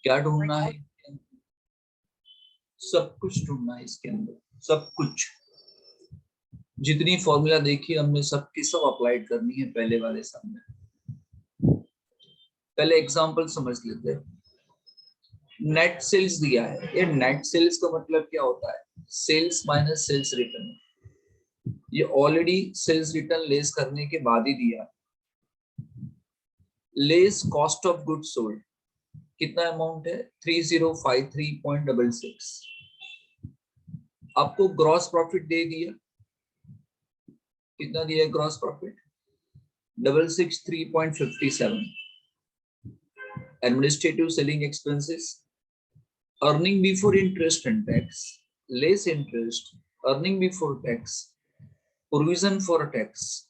क्या ढूंढना है? सब कुछ ढूंढना है इसके अंदर, सब कुछ। जितनी फॉर्मूला देखी हमने सबकी सब अप्लाइड करनी है पहले वाले सम में। पहले एग्जांपल समझ लेते हैं। नेट सेल्स दिया है, ये नेट सेल्स का मतलब क्या होता है? Sales minus sales return. ये ऑलरेडी सेल्स रिटर्न लेस करने के बाद ही दिया। Less cost of goods sold कितना अमाउंट है? 3053.66। आपको ग्रॉस प्रॉफिट दे दिया, कितना दिया gross profit? 663.57। Administrative selling expenses, earning before interest and tax, less interest, earning before tax, provision for tax,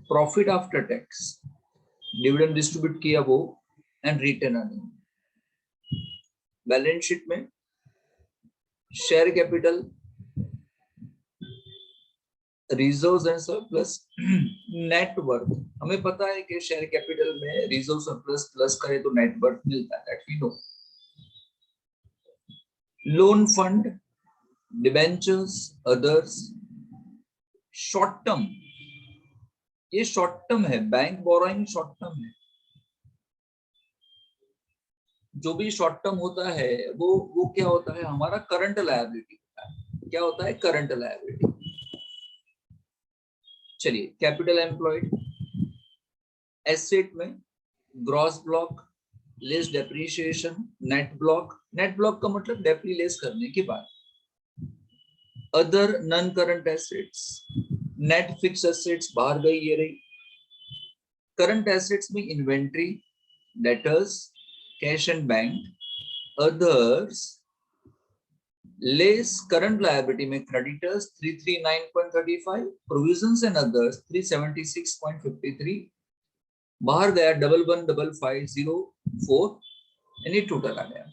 profit after tax, dividend distribute किया वो, and return earning. Balance sheet में share capital, reserves and surplus, net worth. हमें पता है कि share capital में reserve surplus plus करे तो नेट वर्थ मिलता है, that we know. Loan fund, debentures, others, short term. ये शॉर्ट टर्म है, बैंक बोरोइंग शॉर्ट टर्म है। जो भी शॉर्ट टर्म होता है वो क्या होता है? हमारा करंट लायबिलिटी होता है। क्या होता है? Current liability. चलिए, कैपिटल एम्प्लॉयड, एसेट में gross block less depreciation, net block. Net block का मतलब डेप्री लेस करने के बाद। Other non current assets, net fix assets बाहर गई, ये रही। करंट एसेट्स में inventory, debtors, cash and bank. Others less current liability में क्रेडिटर्स 339.35, प्रोविजंस एंड अदर्स 376.53। बाहर गया 111550 यानी टोटल आ गया।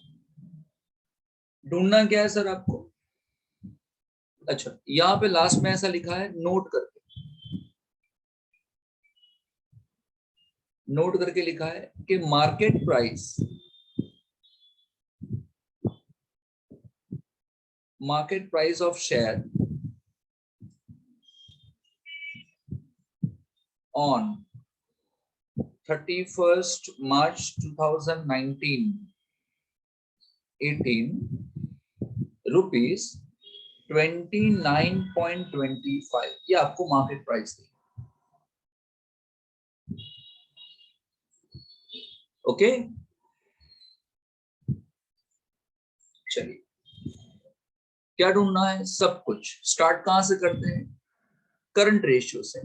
ढूंढना क्या है सर आपको? अच्छा, यहाँ पे लास्ट में ऐसा लिखा है, नोट करके, नोट करके लिखा है कि market price of share on 31st March 2019 18 rupees 29.25। ये आपको मार्केट प्राइस दी। ओके, चलिए, क्या ढूंढना है? सब कुछ। स्टार्ट कहां से करते हैं? करंट रेशियो से।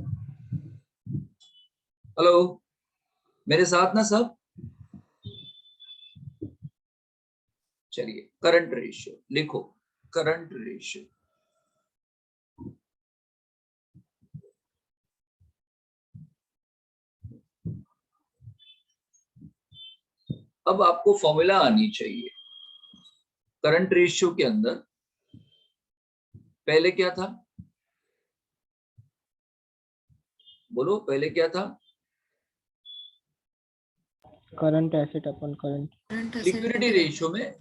हेलो, मेरे साथ ना सब? चलिए, करंट रेशियो लिखो। करंट रेशियो, अब आपको फॉर्मूला आनी चाहिए। करंट रेशियो के अंदर पहले क्या था? बोलो, पहले क्या था? करंट एसेट अपन करंट लिक्विडिटी रेशियो में,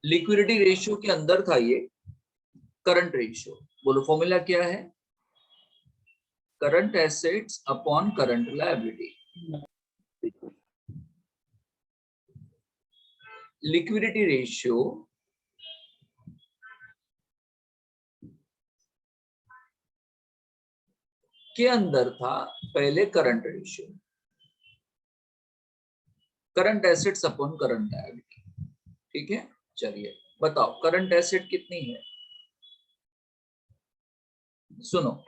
लिक्विडिटी रेशियो के अंदर था ये करंट रेशियो। बोलो फॉर्मूला क्या है? Current assets upon current liability. Liquidity ratio के अंदर था पहले current ratio, current assets upon current liability. ठीक है, चलिए बताओ करंट एसेट कितनी है? सुनो,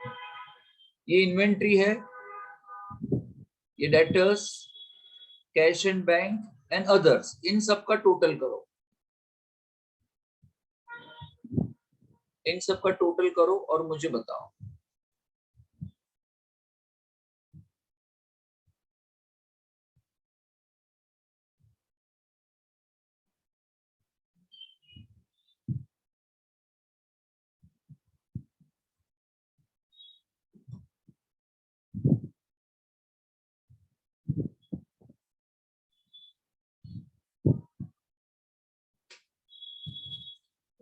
ये इन्वेंट्री है, ये debtors, cash and bank and others, इन सब का टोटल करो। इन सब का टोटल करो और मुझे बताओ।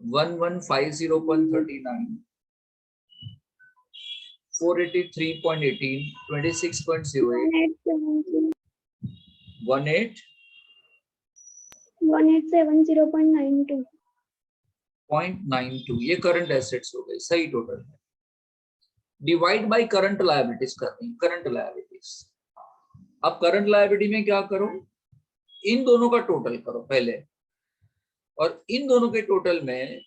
1150.39, 483.18, 26.08, 1870.92. 18.92, ये करंट एसेट्स हो गए, सही टोटल है। डिवाइड बाय करंट लायबिलिटीज करनी, करंट लायबिलिटीज। अब करंट लायबिलिटी में क्या करो, इन दोनों का टोटल करो पहले, और इन दोनों के टोटल में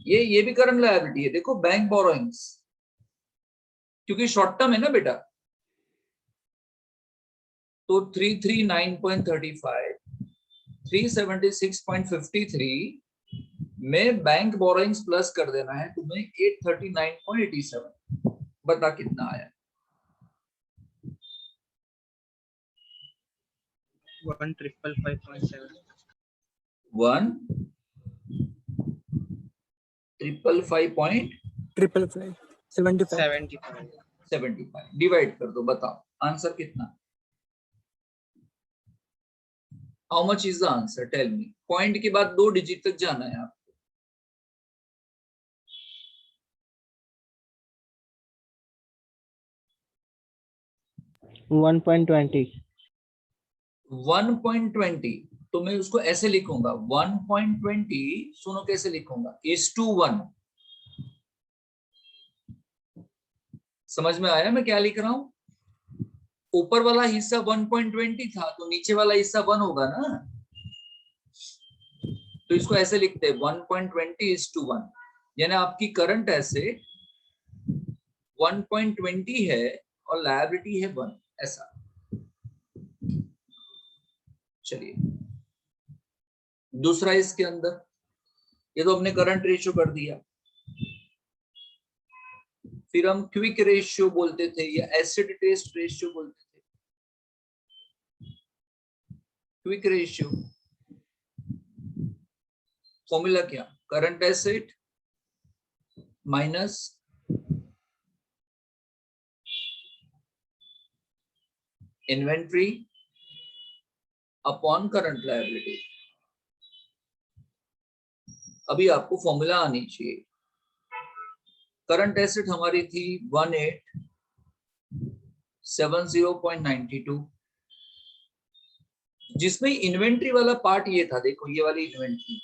ये भी करंट लायबिलिटी है। देखो बैंक बोरोइंग्स, क्योंकि शॉर्ट टर्म है ना बेटा, तो 339.35, 376.53 में बैंक बोरोइंग्स प्लस कर देना है तुम्हें 839.87। बता कितना आया? 1555.7 1,555.75 डिवाइड कर दो, बताओ आंसर कितना? How much is the answer? Tell me. Point के बाद 2 डिजिट तक जाना है आपको। 1.20 1.20, तो मैं उसको ऐसे लिखूंगा 1.20, सुनो कैसे लिखूंगा, is/1। समझ में आया मैं क्या लिख रहा हूं? ऊपर वाला हिस्सा 1.20 था, तो नीचे वाला हिस्सा 1 होगा ना, तो इसको ऐसे लिखते हैं 1.20:1, यानी आपकी करंट एसेट 1.20 है और लायबिलिटी है 1, ऐसा। चलिए दूसरा इसके अंदर, ये तो हमने करंट रेशियो कर दिया। फिर हम क्विक रेशियो बोलते थे या एसिड टेस्ट रेशियो बोलते थे। क्विक रेशियो फॉर्मूला क्या? Current asset minus inventory upon current liability. अभी आपको फॉर्मूला आनी चाहिए। करंट एसेट हमारी थी 1870.92, जिसमें इन्वेंट्री वाला पार्ट ये था। देखो ये वाली इन्वेंट्री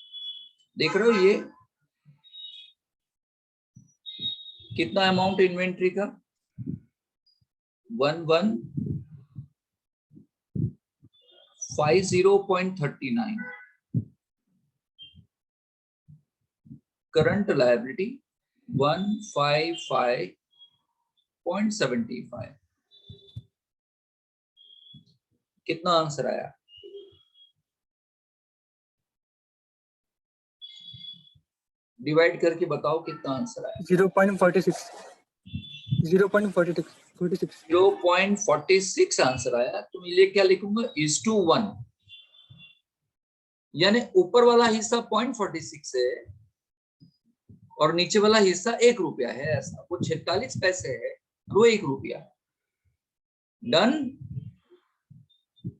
देख रहे हो, ये कितना अमाउंट इन्वेंट्री का? 1150.39, करंट लायबिलिटी 155.75। कितना आंसर आया? डिवाइड करके बताओ कितना आंसर आया? 0.46 0.46 आंसर आया। तो ये क्या लिखूंगा? is/1, यानी ऊपर वाला हिस्सा 0.46 है और नीचे वाला हिस्सा 1 रुपया है। ऐसा वो 46 पैसे है और वो 1 रुपया है। डन?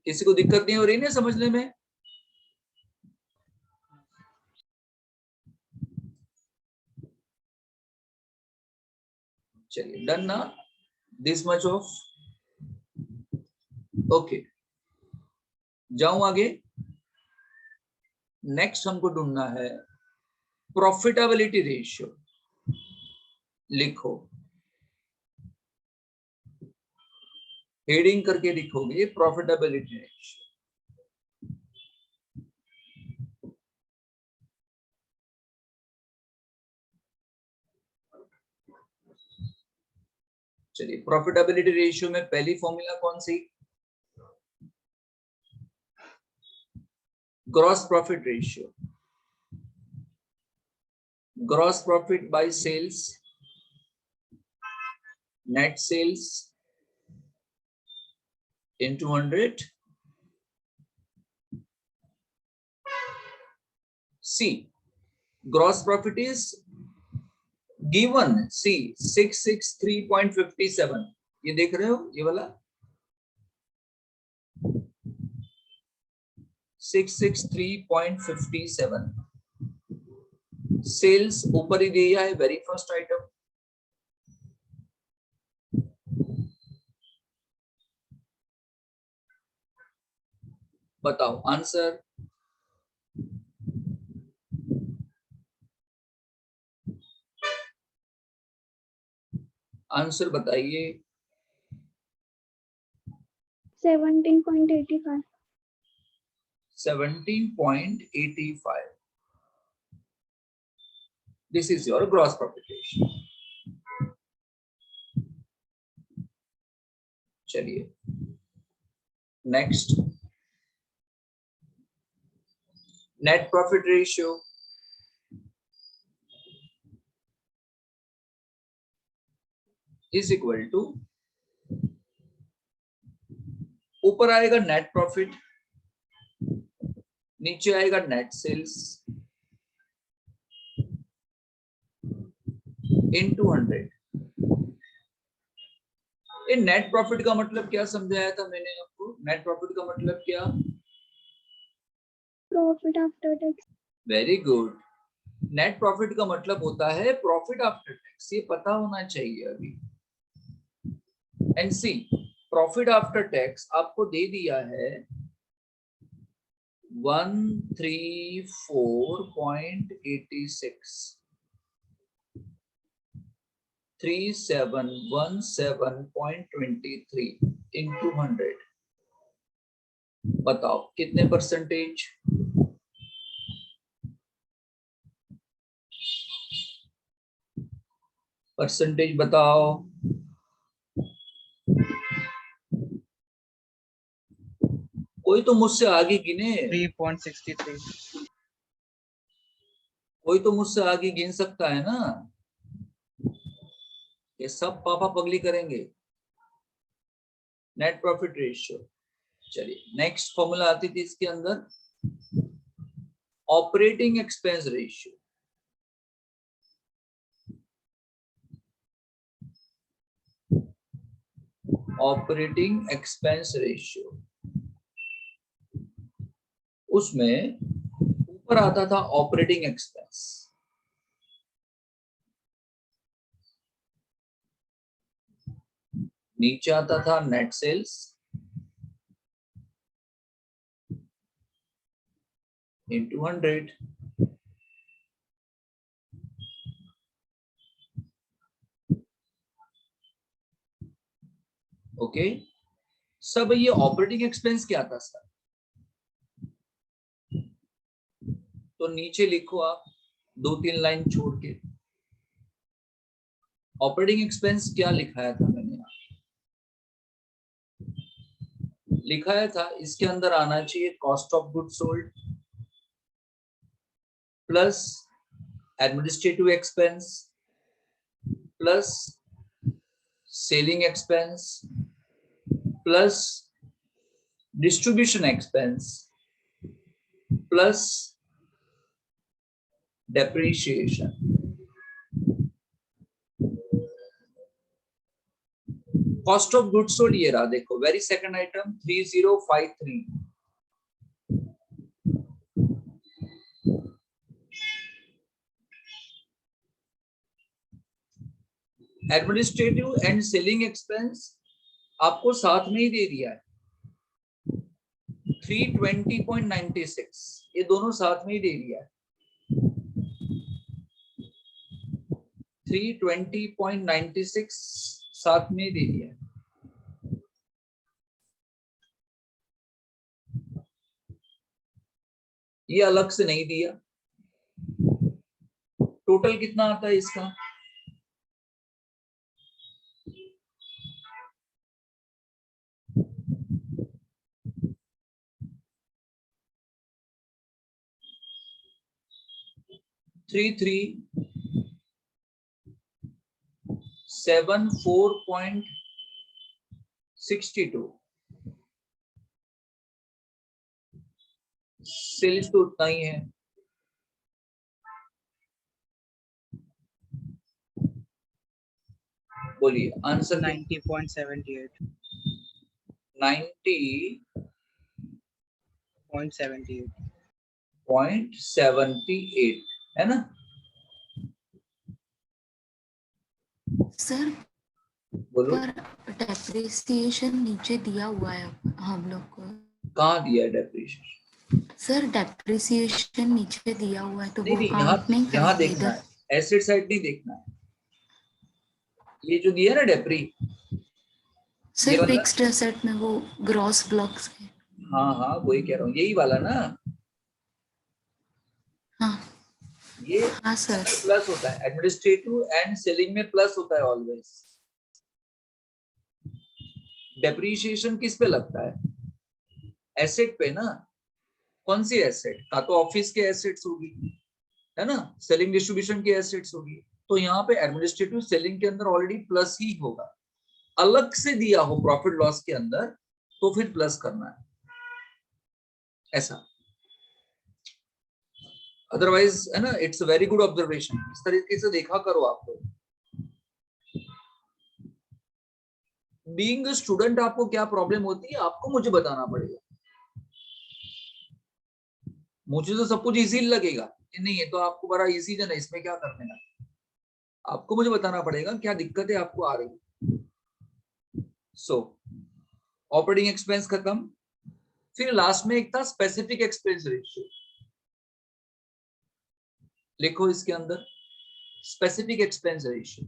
किसी को दिक्कत नहीं हो रही ना समझने में? चलिए डन ना, दिस मच ऑफ। ओके जाऊं आगे। नेक्स्ट हमको ढूंढना है प्रॉफिटेबिलिटी रेशियो। लिखो, हेडिंग करके लिखोगे प्रॉफिटेबिलिटी रेशियो। चलिए प्रॉफिटेबिलिटी रेशियो में पहली फॉर्मूला कौन सी? Gross profit ratio. Gross profit by sales, net sales into 100. See, gross profit is given. See, 663.57. ये देख रहे हो ये वाला 663.57। सेल्स ऊपर ही दिया है, वेरी फर्स्ट आइटम। बताओ आंसर। आंसर बताइए। 17.85. 17.85. This is your gross profit ratio. चलिए next, net profit ratio. Is equal to, ऊपर आएगा नेट प्रॉफिट, नीचे आएगा नेट सेल्स इनटू 100। ये नेट प्रॉफिट का मतलब क्या समझाया था मैंने आपको? नेट प्रॉफिट का मतलब क्या? Profit after tax. Very good. Net profit का मतलब होता है प्रॉफिट आफ्टर टैक्स, ये पता होना चाहिए अभी। And see, profit after tax आपको दे दिया है 134.86, 3717.23 इंटू 100। बताओ कितने परसेंटेज? परसेंटेज बताओ। कोई तो मुझसे आगे गिने। 3.63. कोई तो मुझसे आगे गिन सकता है ना? ये सब पापा पगली करेंगे। Net profit ratio. चलिए नेक्स्ट फॉर्मूला आती थी इसके अंदर, operating expense ratio. Operating expense ratio, उसमें ऊपर आता था ऑपरेटिंग एक्सपेंस, नीचे आता था नेट सेल्स इंटू 100। ओके, सब ये ऑपरेटिंग एक्सपेंस क्या था सर? तो नीचे लिखो आप 2-3 लाइन छोड़ के, ऑपरेटिंग एक्सपेंस क्या लिखाया था मैंने यहाँ? लिखाया था इसके अंदर आना चाहिए cost of good sold plus administrative expense plus selling expense plus distribution expense plus depreciation. Cost of good sold ये रहा, देखो very second item 3053। Administrative and selling expense आपको साथ में ही दे दिया है 320.96, ये दोनों साथ में ही दे दिया है 320.96 साथ में ही दे दिया है। ये अलग से नहीं दिया। टोटल कितना आता है इसका? थ्री 74.62। सेल्स तो उतना ही है। बोलिए आंसर। 90.78. 90.78 .78. है ना? सर बोलो पर डेप्रिसिएशन नीचे दिया हुआ है हम लोग को। कहाँ दिया है डेप्रिसिएशन? सर डेप्रिसिएशन नीचे दिया हुआ है तो नहीं वो नहीं, काउंट नहीं यहाँ करेंगे देखना इधर। है, एसेट साइड नहीं देखना है। ये जो दिया ना डेप्री, ये सर वाला, फिक्स्ड एसेट में वो ग्रॉस ब्लॉक्स है। हाँ हाँ वही कह रहा हूँ, यही वाला ना। हाँ ये हाँ सर। प्लस होता है, एडमिनिस्ट्रेटिव एंड सेलिंग में प्लस होता है ऑलवेज। डेप्रीशिएशन किस पे लगता है? एसेट पे ना। कौन सी एसेट? का तो ऑफिस के एसेट्स होगी, है ना, सेलिंग डिस्ट्रीब्यूशन की एसेट्स होगी। तो यहाँ पे एडमिनिस्ट्रेटिव सेलिंग के अंदर ऑलरेडी प्लस ही होगा। अलग से दिया हो प्रॉफिट लॉस के अंदर तो फिर प्लस करना है, ऐसा। अदरवाइज है ना, it's a very good observation, इस तरीके से देखा करो आप लोग। बीइंग अ स्टूडेंट आपको क्या प्रॉब्लम होती है आपको मुझे बताना पड़ेगा। मुझे तो सब कुछ इजी लगेगा कि नहीं, ये तो आपको बड़ा इजी है ना, इसमें क्या करने का। आपको मुझे बताना पड़ेगा क्या दिक्कतें आपको आ रही। सो ऑपरेटिंग एक्सपेंस खत्म, फिर लास्ट में एक था स्पेसिफिक एक्सपेंस रेशियो। लिखो इसके अंदर specific expense ratio.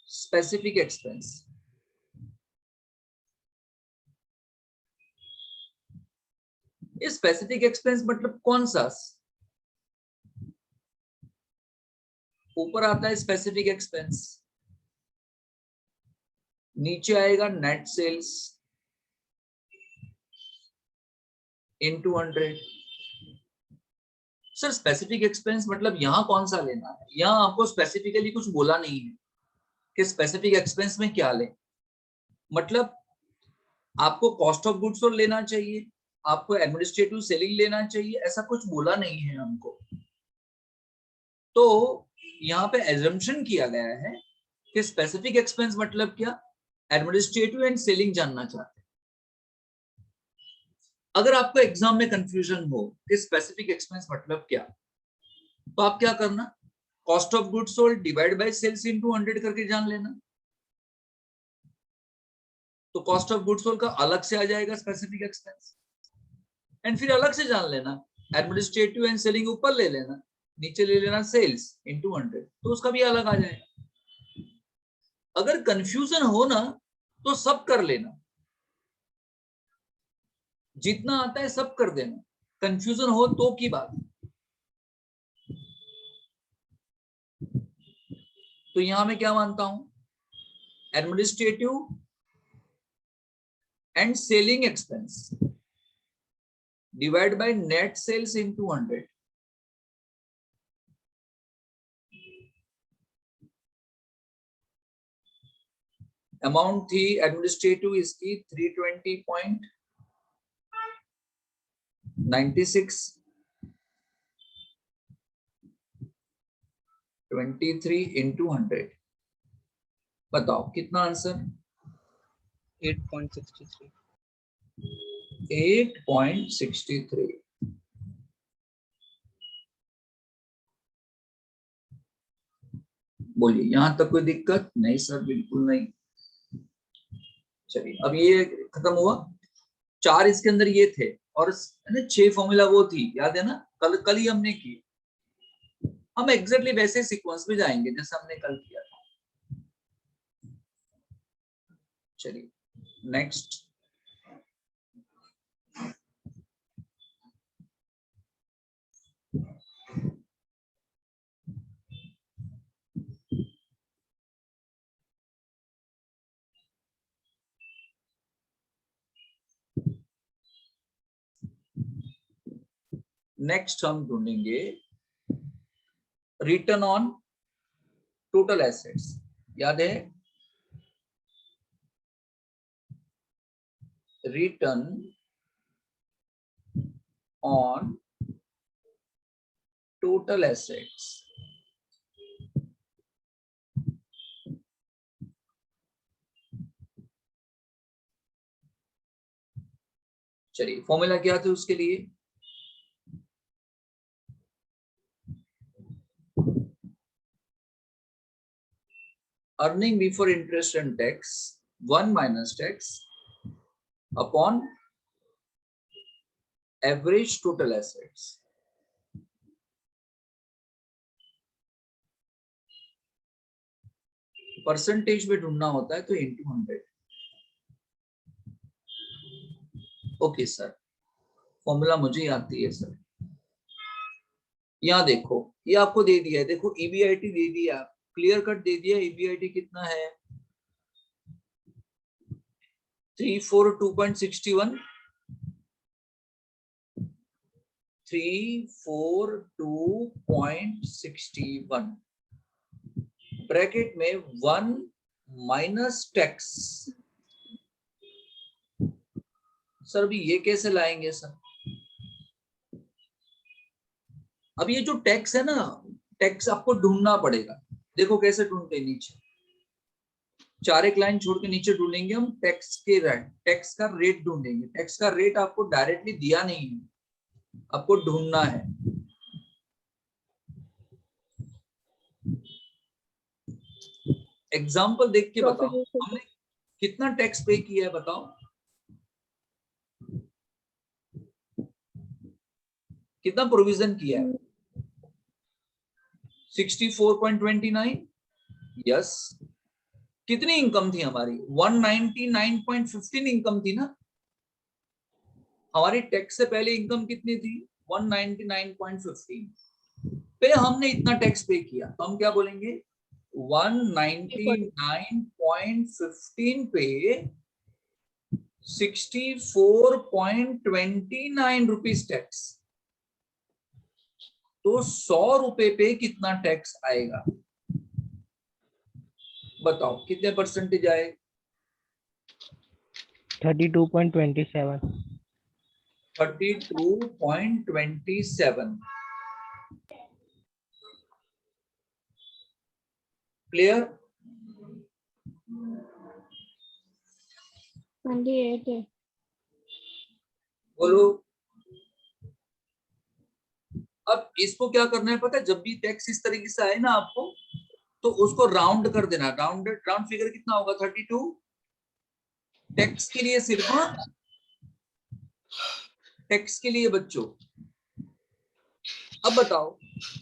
Specific expense, ये स्पेसिफिक एक्सपेंस मतलब कौन सा? ऊपर आता है स्पेसिफिक एक्सपेंस, नीचे आएगा net sales into 100। Sir specific expense मतलब यहाँ कौन सा लेना है? यहाँ आपको स्पेसिफिकली कुछ बोला नहीं है कि स्पेसिफिक एक्सपेंस में क्या लें। मतलब आपको कॉस्ट ऑफ गुड्स सोल्ड लेना चाहिए, आपको एडमिनिस्ट्रेटिव सेलिंग लेना चाहिए, ऐसा कुछ बोला नहीं है हमको। तो यहाँ पे एजम्पशन किया गया है कि स्पेसिफिक एक्सपेंस मतलब क्या, एडमिनिस्ट्रेटिव एंड सेलिंग जानना चाहते हैं। अगर आपको एग्जाम में कंफ्यूजन हो कि स्पेसिफिक एक्सपेंस मतलब क्या, तो आप क्या करना, cost of goods sold divide by sales into 100 करके जान लेना। तो कॉस्ट ऑफ गुड्स सोल्ड का अलग से आ जाएगा स्पेसिफिक एक्सपेंस, एंड फिर अलग से जान लेना एडमिनिस्ट्रेटिव एंड सेलिंग ऊपर ले लेना, नीचे ले लेना सेल्स इनटू 100, तो उसका भी अलग आ जाएगा। अगर कंफ्यूजन हो ना तो सब कर लेना, जितना आता है सब कर देना, कंफ्यूजन हो तो की बात। तो यहां मैं क्या मानता हूं, administrative and selling expense divide by net sales into 100। Amount थी एडमिनिस्ट्रेटिव इसकी 320.96, 23 इंटू 100। बताओ कितना आंसर? 8.63। 8.63। बोलिए यहां तक कोई दिक्कत नहीं? सर बिल्कुल नहीं। चलिए अब ये खत्म हुआ। 4 इसके अंदर ये थे, और है ना 6 फॉर्मूला वो थी, याद है ना, कल कल ही हमने की। हम एग्जैक्टली वैसे सीक्वेंस में जाएंगे जैसे हमने कल किया था। चलिए नेक्स्ट। नेक्स्ट हम ढूंढेंगे रिटर्न ऑन टोटल एसेट्स। याद है, रिटर्न ऑन टोटल एसेट्स। चलिए फॉर्मूला क्या थे उसके लिए, earning before interest and tax 1 minus tax upon average total assets. Percentage में ढूंढना होता है तो इंटू 100। ओके सर, फॉर्मूला मुझे आती है सर। यहाँ देखो ये आपको दे दिया है, देखो ईबीआईटी दे दिया, क्लियर कट दे दिया। ईबीआईटी कितना है 342.61, 342.61 ब्रैकेट में 1 माइनस टैक्स। सर अभी ये कैसे लाएंगे सर, अब ये जो टैक्स है ना, टैक्स आपको ढूंढना पड़ेगा। देखो कैसे ढूंढते हैं, नीचे 4 एक लाइन छोड़ के नीचे ढूंढेंगे हम टैक्स के रेट, टैक्स का रेट ढूंढेंगे। टैक्स का रेट आपको डायरेक्टली दिया नहीं है, आपको ढूंढना है। एग्जाम्पल देख के बताओ हमने कितना टैक्स पे किया है, बताओ कितना प्रोविजन किया है। 64.29। यस, कितनी इनकम थी हमारी 199.15 इनकम थी ना हमारी। टैक्स से पहले इनकम कितनी थी 199.15 पे हमने इतना टैक्स पे किया, तो हम क्या बोलेंगे 199.15 पे 64.29 रुपीज टैक्स। तो 100 रुपए पे कितना टैक्स आएगा, बताओ कितने परसेंटेज आए। 32.27। 32.27। क्लियर। 28 है। बोलो। अब इसको क्या करना है पता है, जब भी टैक्स इस तरीके से आए ना आपको, तो उसको राउंड कर देना। राउंड फिगर कितना होगा 32 टैक्स के लिए, सिर्फ टैक्स के लिए बच्चों। अब बताओ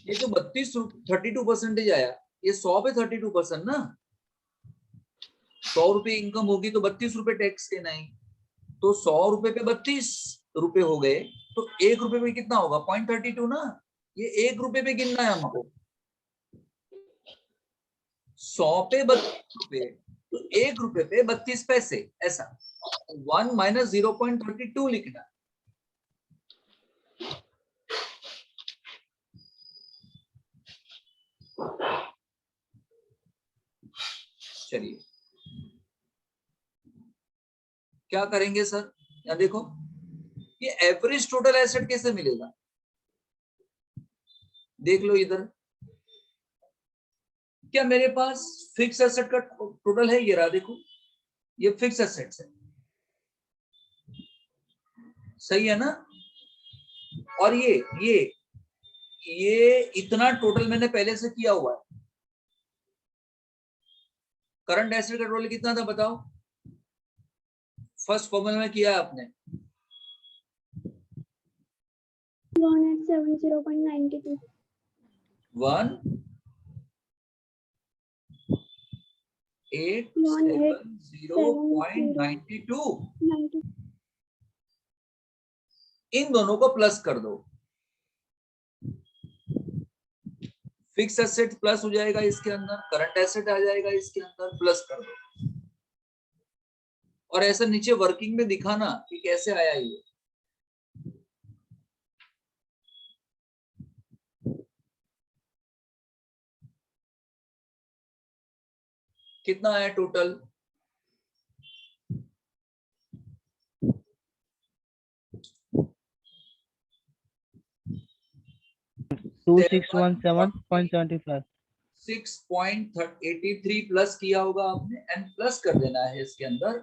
ये जो 32% आया, ये 100 पे 32% ना, 100 रुपए इनकम होगी तो 32 रुपए टैक्स देना है। तो 100 रुपए पे 32 रुपए हो गए, तो 1 रुपए पे कितना होगा 0.32 ना, ये 1 रुपए पे गिनना है हमको। 100 पे 32 रुपए, तो 1 रुपए पे 32 पैसे, ऐसा 1 माइनस 0.32 लिखना। चलिए क्या करेंगे सर, यहाँ देखो ये एवरेज टोटल एसेट कैसे मिलेगा, देख लो इधर। क्या मेरे पास फिक्स एसेट का टोटल है, ये रहा देखो, ये फिक्स एसेट्स है, सही है ना। और ये इतना टोटल मैंने पहले से किया हुआ है। करंट एसेट का टोटल कितना था बताओ, फर्स्ट फॉर्मूला में किया है आपने 1870.92. 1870.92। इन दोनों को प्लस कर दो, फिक्स एसेट प्लस हो जाएगा इसके अंदर, करंट एसेट आ जाएगा इसके अंदर, प्लस कर दो। और ऐसा नीचे वर्किंग में दिखाना कि कैसे आया ये। कितना आया टोटल, टू 617.75। 6.83 प्लस किया होगा आपने, एंड प्लस कर देना है इसके अंदर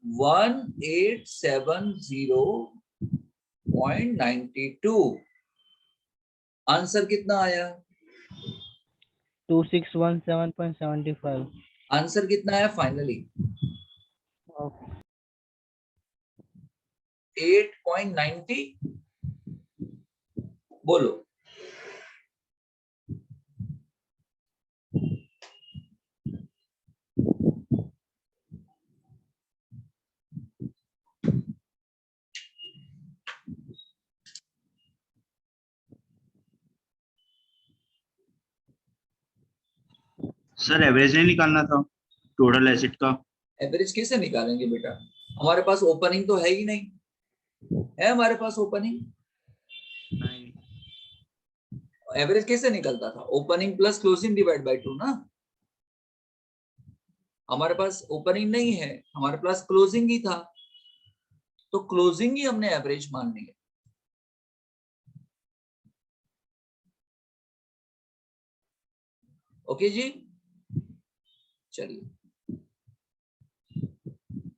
1870.92। आंसर कितना आया? 2617.75। आंसर कितना आया फाइनली? 8.90। बोलो। सर एवरेज नहीं निकालना था टोटल एसेट का? एवरेज कैसे निकालेंगे बेटा? हमारे पास ओपनिंग तो है ही नहीं। है हमारे पास ओपनिंग? नहीं। एवरेज कैसे निकलता था? Opening plus closing divide by 2 ना। हमारे पास ओपनिंग नहीं है, हमारे पास क्लोजिंग ही था, तो क्लोजिंग ही हमने एवरेज माननी है। ओके जी, चलिए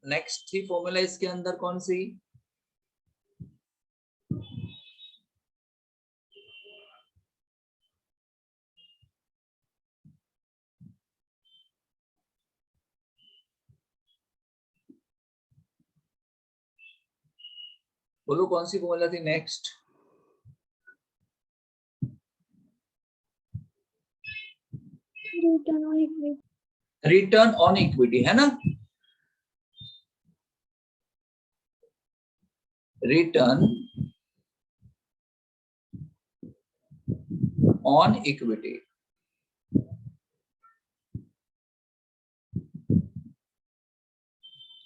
नेक्स्ट थी फॉर्मूला इसके अंदर कौन सी? बोलो कौन सी फॉर्मूला थी next? Return on equity. Return on equity है ना। Return on equity.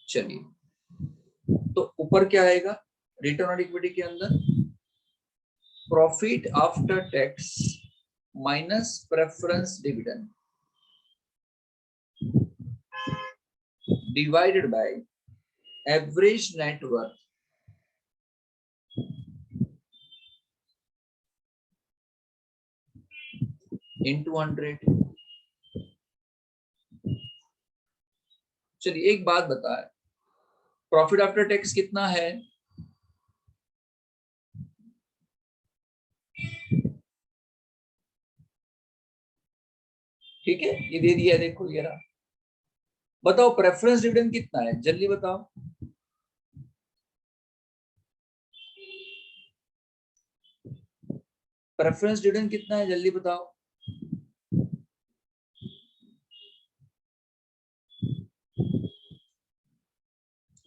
चलिए, तो ऊपर क्या आएगा रिटर्न ऑन इक्विटी के अंदर? Profit after tax minus preference dividend divided by average net worth into 100। चलिए एक बात बताए, प्रॉफिट आफ्टर टैक्स कितना है? ठीक है, ये दे दिया है, देखो ये रहा। बताओ प्रेफरेंस डिविडेंड कितना है, जल्दी बताओ। प्रेफरेंस डिविडेंड कितना है, जल्दी बताओ।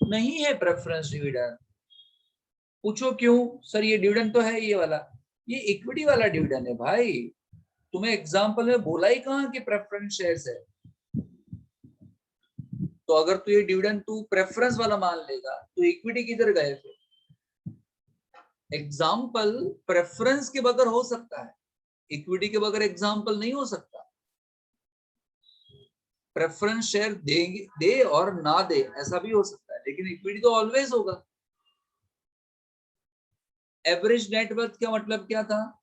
नहीं है प्रेफरेंस डिविडेंड। पूछो क्यों? सर ये डिविडेंड तो है ये वाला, ये इक्विटी वाला डिविडेंड है भाई। तुम्हें एग्जांपल में बोला ही कहां कि प्रेफरेंस शेयर्स है। तो अगर तू ये डिविडेंड तू प्रेफरेंस वाला मान लेगा तो इक्विटी किधर गए फिर? एग्जाम्पल प्रेफरेंस के बगैर हो सकता है, इक्विटी के बगैर एग्जाम्पल नहीं हो सकता। प्रेफरेंस शेयर देंगे, दे और ना दे ऐसा भी हो सकता है, लेकिन इक्विटी तो ऑलवेज होगा। एवरेज नेटवर्थ का मतलब क्या था?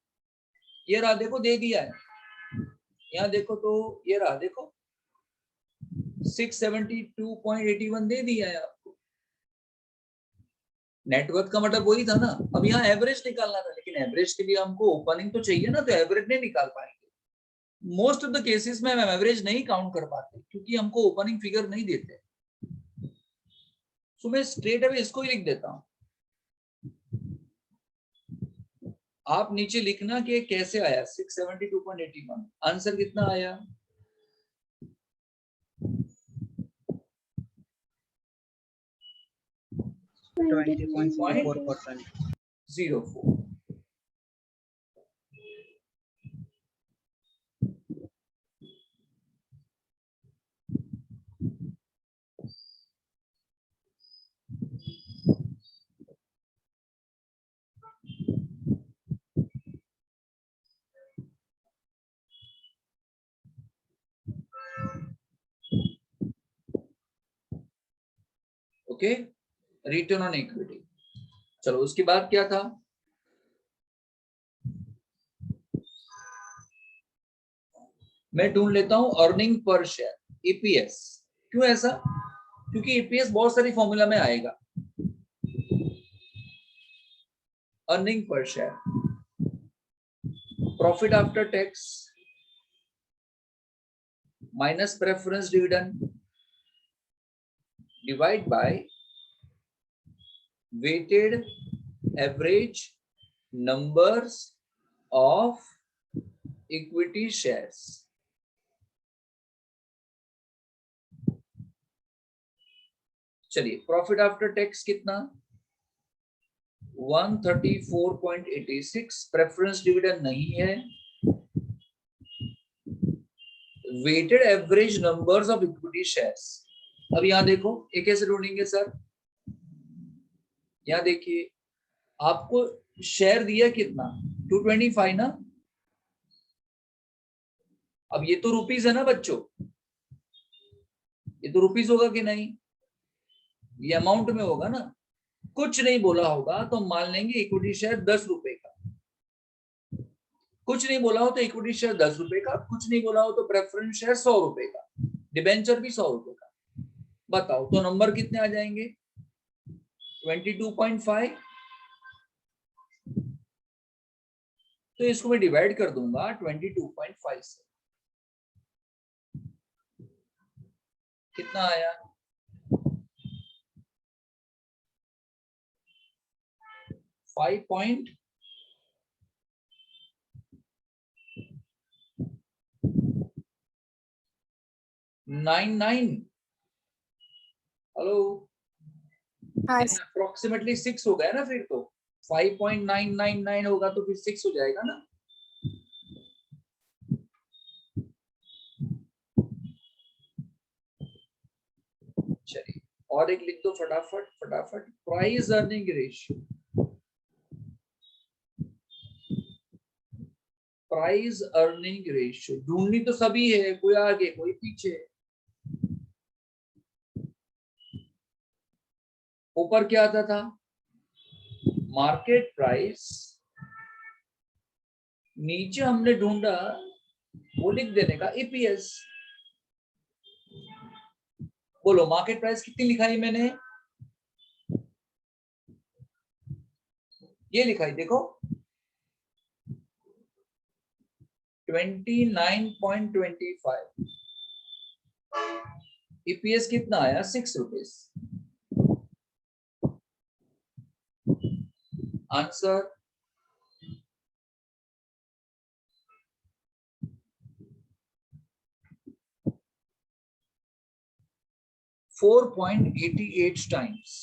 ये रहा, देखो दे दिया है, यहाँ देखो तो ये रहा, देखो 672.81 दे दिया है आपको। नेटवर्थ का मतलब वही था ना। अब यहाँ एवरेज निकालना था, लेकिन एवरेज के लिए हमको ओपनिंग तो चाहिए ना, तो एवरेज नहीं निकाल पाएंगे। मोस्ट ऑफ द केसेस में हम एवरेज नहीं काउंट कर पाते क्योंकि हमको ओपनिंग फिगर नहीं देते। तो मैं स्ट्रेट अवे इसको ही लिख देता हूं। आप नीचे लिखना कि कैसे आया 672.81। आंसर कितना आया? 20.04%। 04। Okay, return on equity. चलो उसके बाद क्या था? मैं ढूंढ लेता हूं अर्निंग पर शेयर, ईपीएस। क्यों ऐसा? क्योंकि ईपीएस बहुत सारी फॉर्मूला में आएगा। Earning per share, profit after tax minus preference dividend divide by weighted average numbers of equity shares. चलिए, प्रॉफिट आफ्टर टैक्स कितना? 134.86, प्रेफरेंस डिविडेंड नहीं है, weighted average numbers of equity shares. अब यहां देखो, ये कैसे ढूंढेंगे सर? यहां देखिए, आपको शेयर दिया कितना? 225 ना। अब ये तो रुपीस है ना बच्चों, ये तो रुपीस होगा कि नहीं? ये अमाउंट में होगा ना। कुछ नहीं बोला होगा तो मान लेंगे इक्विटी शेयर 10 रुपए का। कुछ नहीं बोला हो तो इक्विटी शेयर 10 रुपए का, कुछ नहीं बोला हो तो प्रेफरेंस शेयर 100 रुपए का, डिबेंचर भी 100 रुपए का। बताओ तो नंबर कितने आ जाएंगे? 22.5। तो इसको मैं डिवाइड कर दूंगा 22.5 से। कितना आया? 5.99। हेलो, अप्रोक्सीमेटली 6 हो गया ना फिर तो। 5.999 होगा तो फिर 6 हो जाएगा ना। चलिए और एक लिख दो फटाफट फटाफट। Price earning ratio, price earning ratio ढूंढनी तो सभी है, कोई आगे कोई पीछे। ऊपर क्या आता था? मार्केट प्राइस, नीचे हमने ढूंढा वो लिख देने का ईपीएस। बोलो मार्केट प्राइस कितनी लिखाई मैंने? ये लिखाई देखो 29.25। ईपीएस कितना आया? 6 रुपीज। Answer 4.88 times.